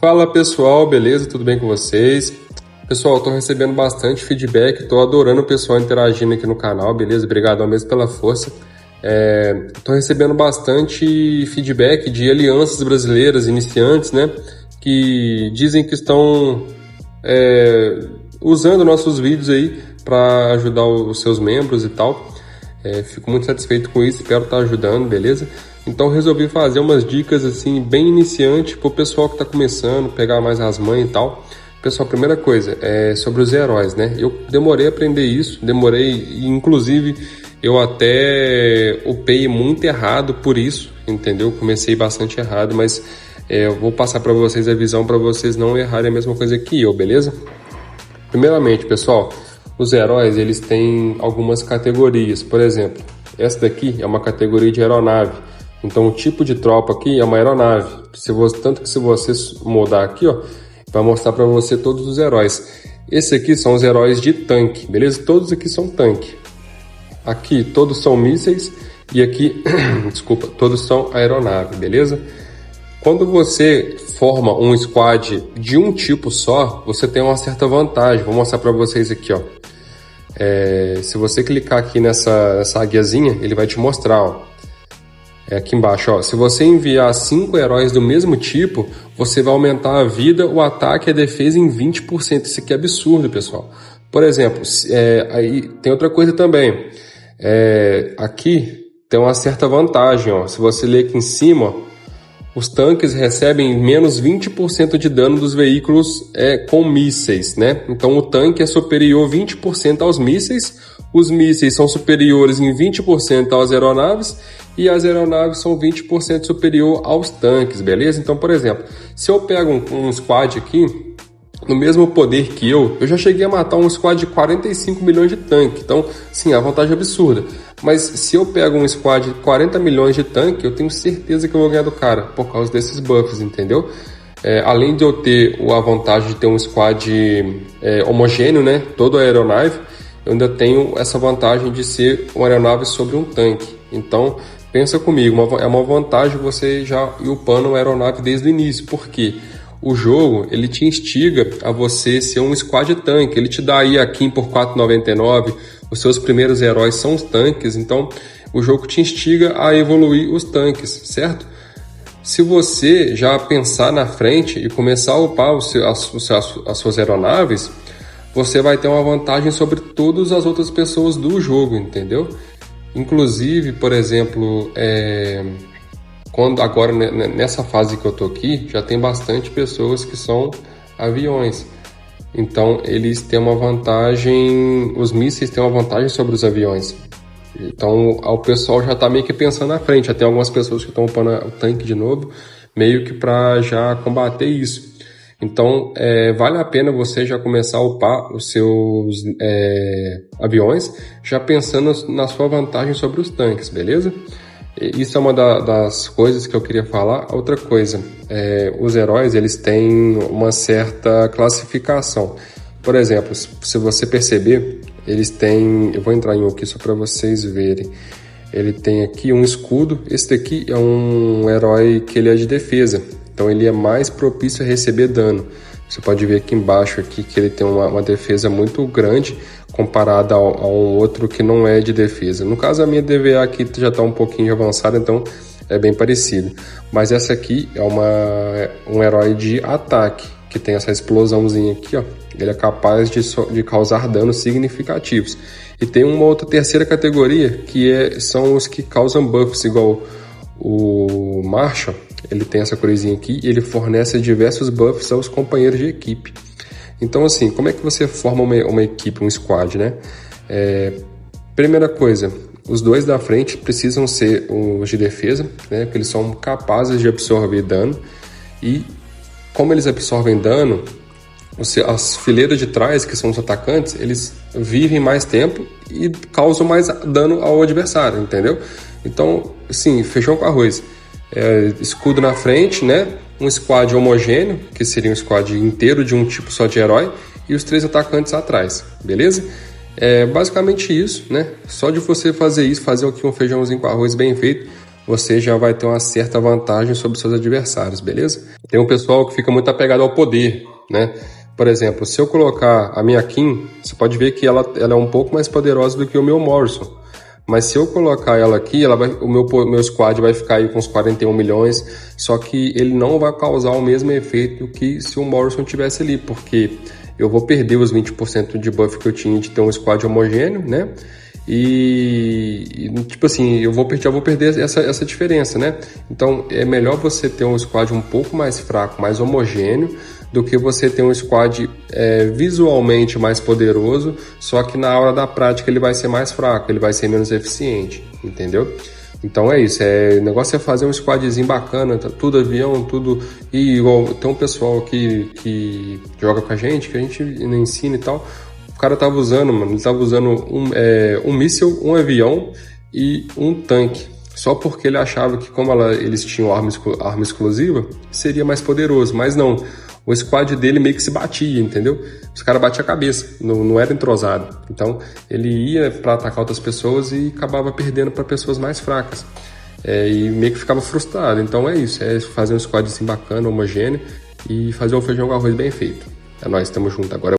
Fala pessoal, beleza? Tudo bem com vocês? Pessoal, estou recebendo bastante feedback, estou adorando o pessoal interagindo aqui no canal, beleza? Obrigado mesmo pela força. Estou recebendo bastante feedback de alianças brasileiras iniciantes, né? Que dizem que estão usando nossos vídeos aí para ajudar os seus membros e tal. Fico muito satisfeito com isso, espero estar ajudando, beleza? Então resolvi fazer umas dicas assim bem iniciantes para o pessoal que está começando, pegar mais as manhas e tal. Pessoal, primeira coisa é sobre os heróis, né? Eu demorei a aprender isso, inclusive eu até upei muito errado por isso, entendeu? Comecei bastante errado, mas eu vou passar para vocês a visão para vocês não errarem a mesma coisa que eu, beleza? Primeiramente, pessoal, os heróis eles têm algumas categorias, por exemplo, essa daqui é uma categoria de aeronave. Então o tipo de tropa aqui é uma aeronave. Tanto que se você mudar aqui, ó, vai mostrar para você todos os heróis. Esse aqui são os heróis de tanque, beleza? Todos aqui são tanque. Aqui todos são mísseis e aqui, desculpa, todos são aeronave, beleza? Quando você forma um squad de um tipo só, você tem uma certa vantagem. Vou mostrar para vocês aqui, ó. Se você clicar aqui nessa guiazinha, ele vai te mostrar, ó. Aqui embaixo, ó, se você enviar 5 heróis do mesmo tipo, você vai aumentar a vida, o ataque e a defesa em 20%. Isso aqui é absurdo, pessoal. Por exemplo, aí tem outra coisa também. Aqui tem uma certa vantagem, ó. Se você ler aqui em cima, ó, os tanques recebem menos 20% de dano dos veículos com mísseis, né? Então o tanque é superior 20% aos mísseis, os mísseis são superiores em 20% às aeronaves e as aeronaves são 20% superior aos tanques, beleza? Então, por exemplo, se eu pego um squad aqui, no mesmo poder que eu já cheguei a matar um squad de 45 milhões de tanque, então, sim, a vantagem é absurda. Mas se eu pego um squad de 40 milhões de tanque, eu tenho certeza que eu vou ganhar do cara, por causa desses buffs, entendeu? Além de eu ter a vantagem de ter um squad homogêneo, né, toda a aeronave, eu ainda tenho essa vantagem de ser uma aeronave sobre um tanque. Então, pensa comigo, é uma vantagem você já ir upando uma aeronave desde o início, porque o jogo ele te instiga a você ser um squad tanque, ele te dá aí a Kim por 4,99, os seus primeiros heróis são os tanques, então o jogo te instiga a evoluir os tanques, certo? Se você já pensar na frente e começar a upar as suas aeronaves, você vai ter uma vantagem sobre todas as outras pessoas do jogo, entendeu? Inclusive, por exemplo, agora nessa fase que eu tô aqui, já tem bastante pessoas que são aviões. Então, eles têm uma vantagem, os mísseis têm uma vantagem sobre os aviões. Então, o pessoal já tá meio que pensando na frente. Já tem algumas pessoas que estão upando o tanque de novo, meio que para já combater isso. Então, vale a pena você já começar a upar os seus aviões, já pensando na sua vantagem sobre os tanques, beleza? Isso é uma das coisas que eu queria falar. Outra coisa, os heróis eles têm uma certa classificação. Por exemplo, se você perceber, eles têm... Eu vou entrar em um aqui só para vocês verem. Ele tem aqui um escudo. Esse daqui é um herói que ele é de defesa. Então ele é mais propício a receber dano. Você pode ver aqui embaixo aqui que ele tem uma defesa muito grande comparada a um outro que não é de defesa. No caso, a minha DVA aqui já está um pouquinho avançada, então é bem parecido. Mas essa aqui é um herói de ataque, que tem essa explosãozinha aqui, ó. Ele é capaz de causar danos significativos. E tem uma outra terceira categoria, que são os que causam buffs, igual o Marshall. Ele tem essa cruzinha aqui e ele fornece diversos buffs aos companheiros de equipe. Então, assim, como é que você forma uma equipe, um squad, né? Primeira coisa, os dois da frente precisam ser os de defesa, né? Porque eles são capazes de absorver dano. E como eles absorvem dano, as fileiras de trás, que são os atacantes, eles vivem mais tempo e causam mais dano ao adversário, entendeu? Então, assim, feijão com arroz. Escudo na frente, né? Um squad homogêneo, que seria um squad inteiro de um tipo só de herói, e os 3 atacantes atrás, beleza? Basicamente isso, né? Só de você fazer isso, fazer aqui um feijãozinho com arroz bem feito, você já vai ter uma certa vantagem sobre seus adversários, beleza? Tem um pessoal que fica muito apegado ao poder, né? Por exemplo, se eu colocar a minha Kim, você pode ver que ela é um pouco mais poderosa do que o meu Morrison. Mas se eu colocar ela aqui, o meu squad vai ficar aí com uns 41 milhões, só que ele não vai causar o mesmo efeito que se o Morrison tivesse ali, porque eu vou perder os 20% de buff que eu tinha de ter um squad homogêneo, né? E tipo assim, eu vou perder essa diferença, né? Então é melhor você ter um squad um pouco mais fraco, mais homogêneo, do que você ter um squad visualmente mais poderoso, só que na hora da prática ele vai ser mais fraco, ele vai ser menos eficiente, entendeu? Então é isso, o negócio é fazer um squadzinho bacana, tudo avião, tudo. E igual tem um pessoal aqui que joga com a gente ensina e tal. O cara tava usando, mano, ele tava usando um míssil, um avião e um tanque. Só porque ele achava que como eles tinham arma exclusiva, seria mais poderoso. Mas não, o squad dele meio que se batia, entendeu? Os caras batiam a cabeça, não era entrosado. Então ele ia para atacar outras pessoas e acabava perdendo para pessoas mais fracas. E meio que ficava frustrado. Então é isso, é fazer um squad assim bacana, homogêneo e fazer um feijão com arroz bem feito. É nóis, tamo junto agora.